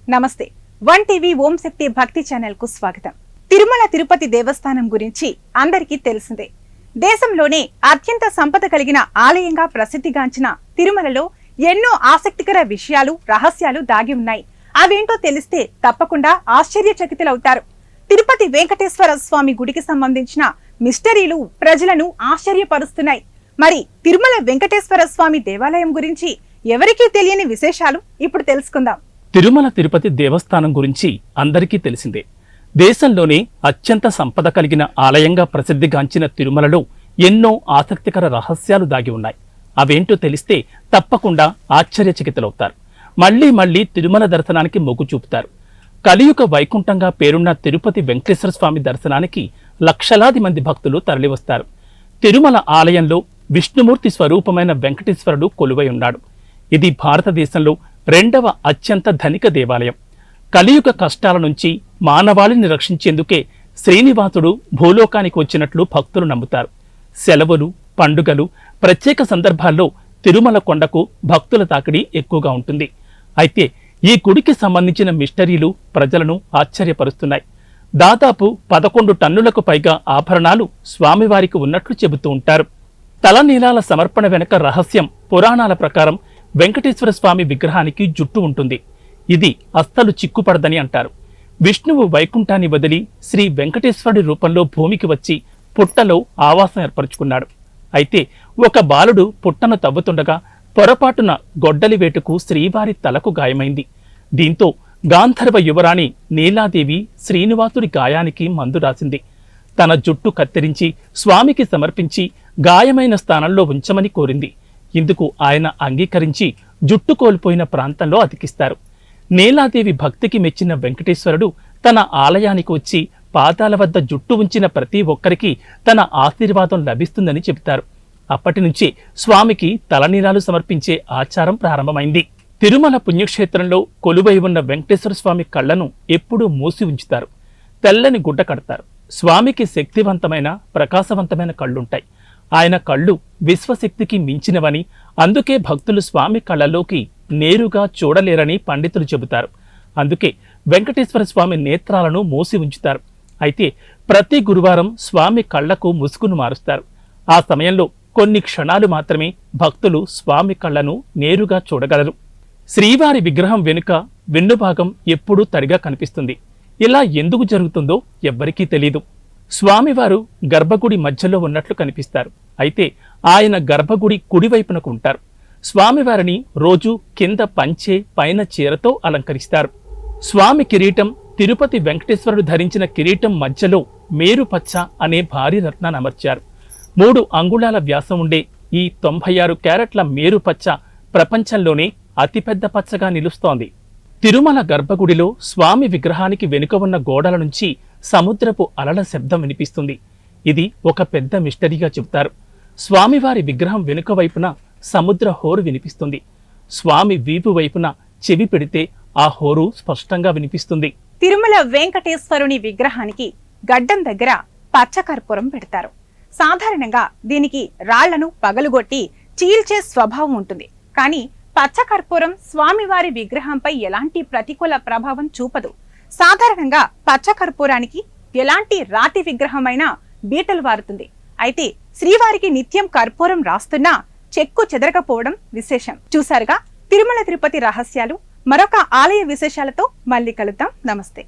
నమస్తే. One TV ఓం శక్తి భక్తి channel కు స్వాగతం. తిరుమల తిరుపతి దేవస్థానం గురించి అందరికీ తెలిసిందే. దేశంలోనే అత్యంత సంపద కలిగిన ఆలయంగా ప్రసిద్ధిగాంచిన తిరుమలలో ఎన్నో ఆసక్తికర విషయాలు, రహస్యాలు దాగి ఉన్నాయి. అవేంటో తెలిస్తే తప్పకుండా ఆశ్చర్యచకితులవుతారు. తిరుపతి వెంకటేశ్వర స్వామి గుడికి సంబంధించిన మిస్టరీలు ప్రజలను ఆశ్చర్యపరుస్తున్నాయి. మరి తిరుమల వెంకటేశ్వర స్వామి దేవాలయం గురించి ఎవరికీ తెలియని విశేషాలు ఇప్పుడు తెలుసుకుందాం. తిరుమల తిరుపతి దేవస్థానం గురించి అందరికీ తెలిసిందే. దేశంలోనే అత్యంత సంపద కలిగిన ఆలయంగా ప్రసిద్ధిగాంచిన తిరుమలలో ఎన్నో ఆసక్తికర రహస్యాలు దాగి ఉన్నాయి. అవేంటో తెలిస్తే తప్పకుండా ఆశ్చర్యచకితులవుతారు. మళ్లీ మళ్లీ తిరుమల దర్శనానికి మొగ్గు చూపుతారు. కలియుగ వైకుంఠంగా పేరున్న తిరుపతి వెంకటేశ్వర స్వామి దర్శనానికి లక్షలాది మంది భక్తులు తరలివస్తారు. తిరుమల ఆలయంలో విష్ణుమూర్తి స్వరూపమైన వెంకటేశ్వరుడు కొలువై ఉన్నాడు. ఇది భారతదేశంలో రెండవ అత్యంత ధనిక దేవాలయం. కలియుగ కష్టాల నుంచి మానవాళిని రక్షించేందుకే శ్రీనివాసుడు భూలోకానికి వచ్చినట్లు భక్తులు నమ్ముతారు. సెలవులు, పండుగలు, ప్రత్యేక సందర్భాల్లో తిరుమల కొండకు భక్తుల తాకిడి ఎక్కువగా ఉంటుంది. అయితే ఈ గుడికి సంబంధించిన మిస్టరీలు ప్రజలను ఆశ్చర్యపరుస్తున్నాయి. దాదాపు 11 టన్నులకు పైగా ఆభరణాలు స్వామివారికి ఉన్నట్లు చెబుతూ ఉంటారు. తలనీలాల సమర్పణ వెనుక రహస్యం పురాణాల ప్రకారం వెంకటేశ్వర స్వామి విగ్రహానికి జుట్టు ఉంటుంది. ఇది అస్సలు చిక్కుపడదని అంటారు. విష్ణువు వైకుంఠాన్ని వదిలి శ్రీ వెంకటేశ్వరుడి రూపంలో భూమికి వచ్చి పుట్టలో ఆవాసం ఏర్పరచుకున్నాడు. అయితే ఒక బాలుడు పుట్టను తవ్వుతుండగా పొరపాటున గొడ్డలి వేటుకు శ్రీవారి తలకు గాయమైంది. దీంతో గాంధర్వ యువరాణి నీలాదేవి శ్రీనివాసుడి గాయానికి మందు రాసింది. తన జుట్టు కత్తిరించి స్వామికి సమర్పించి గాయమైన స్థానంలో ఉంచమని కోరింది. ఇందుకు ఆయన అంగీకరించి జుట్టు కోల్పోయిన ప్రాంతంలో అతికిస్తారు. నీలాదేవి భక్తికి మెచ్చిన వెంకటేశ్వరుడు తన ఆలయానికి వచ్చి పాదాల వద్ద జుట్టు ఉంచిన ప్రతి ఒక్కరికి తన ఆశీర్వాదం లభిస్తుందని చెబుతారు. అప్పటి నుంచి స్వామికి తలనీలాలు సమర్పించే ఆచారం ప్రారంభమైంది. తిరుమల పుణ్యక్షేత్రంలో కొలువై ఉన్న వెంకటేశ్వర స్వామి కళ్లను ఎప్పుడూ మూసి ఉంచుతారు. తెల్లని గుడ్డ కడతారు. స్వామికి శక్తివంతమైన, ప్రకాశవంతమైన కళ్ళుంటాయి. ఆయన కళ్ళు విశ్వశక్తికి మించినవని, అందుకే భక్తులు స్వామి కళ్ళలోకి నేరుగా చూడలేరని పండితులు చెబుతారు. అందుకే వెంకటేశ్వర స్వామి నేత్రాలను మూసి ఉంచుతారు. అయితే ప్రతి గురువారం స్వామి కళ్లకు ముసుగును మారుస్తారు. ఆ సమయంలో కొన్ని క్షణాలు మాత్రమే భక్తులు స్వామి కళ్లను నేరుగా చూడగలరు. శ్రీవారి విగ్రహం వెనుక వెన్నుభాగం ఎప్పుడూ తడిగా కనిపిస్తుంది. ఇలా ఎందుకు జరుగుతుందో ఎవ్వరికీ తెలీదు. స్వామివారు గర్భగుడి మధ్యలో ఉన్నట్లు కనిపిస్తారు. అయితే ఆయన గర్భగుడి కుడివైపునకు ఉంటారు. స్వామివారిని రోజు కింద పంచె, పైన చీరతో అలంకరిస్తారు. స్వామి కిరీటం, తిరుపతి వెంకటేశ్వరుడు ధరించిన కిరీటం మధ్యలో మేరుపచ్చ అనే భారీ రత్నాన్ని అమర్చారు. 3 అంగుళాల వ్యాసం ఉండే ఈ 96 క్యారెట్ల మేరుపచ్చ ప్రపంచంలోనే అతిపెద్ద పచ్చగా నిలుస్తోంది. తిరుమల గర్భగుడిలో స్వామి విగ్రహానికి వెనుక ఉన్న గోడల నుంచి సముద్రపు అలల శబ్దం వినిపిస్తుంది. ఇది ఒక పెద్ద మిస్టరీగా చెబుతారు. స్వామివారి విగ్రహం వెనుక వైపున సముద్ర హోరు వినిపిస్తుంది. స్వామి వీపు వైపున చెవి పెడితే ఆ హోరు స్పష్టంగా వినిపిస్తుంది. తిరుమల వెంకటేశ్వరుని విగ్రహానికి గడ్డం దగ్గర పచ్చకర్పూరం పెడతారు. సాధారణంగా దీనికి రాళ్లను పగలుగొట్టి చీల్చే స్వభావం ఉంటుంది. కానీ పచ్చకర్పూరం స్వామివారి విగ్రహంపై ఎలాంటి ప్రతికూల ప్రభావం చూపదు. సాధారణంగా పచ్చకర్పూరానికి ఎలాంటి రాతి విగ్రహమైనా బీటలు వారుతుంది. అయితే శ్రీవారికి నిత్యం కర్పూరం రాస్తున్నా చెక్కు చెదరకపోవడం విశేషం. చూసారుగా తిరుమల తిరుపతి రహస్యాలు. మరొక ఆలయ విశేషాలతో మళ్ళీ కలుద్దాం. నమస్తే.